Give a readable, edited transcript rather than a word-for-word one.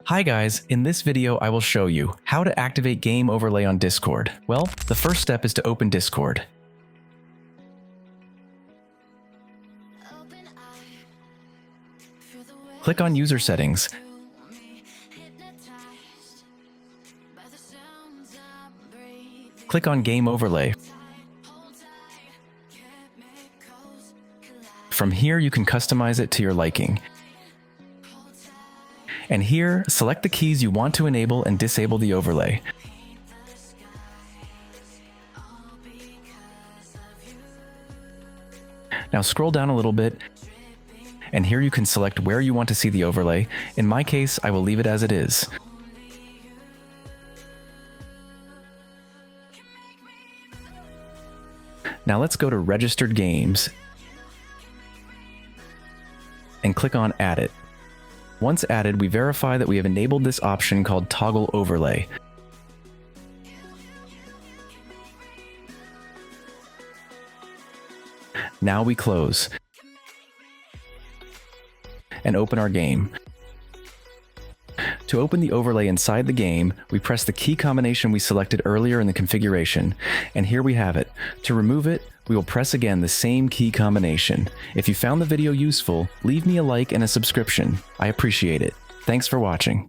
Hi guys, in this video I will show you how to activate Game Overlay on Discord. Well, the first step is to open Discord. Click on User Settings. Click on Game Overlay. From here you can customize it to your liking. And here, select the keys you want to enable and disable the overlay. Now scroll down a little bit, and here you can select where you want to see the overlay. In my case, I will leave it as it is. Now let's go to Registered Games and click on Add It. Once added, we verify that we have enabled this option called Toggle Overlay. Now we close and open our game. To open the overlay inside the game, we press the key combination we selected earlier in the configuration, and here we have it. To remove it, we will press again the same key combination. If you found the video useful, leave me a like and a subscription. I appreciate it. Thanks for watching.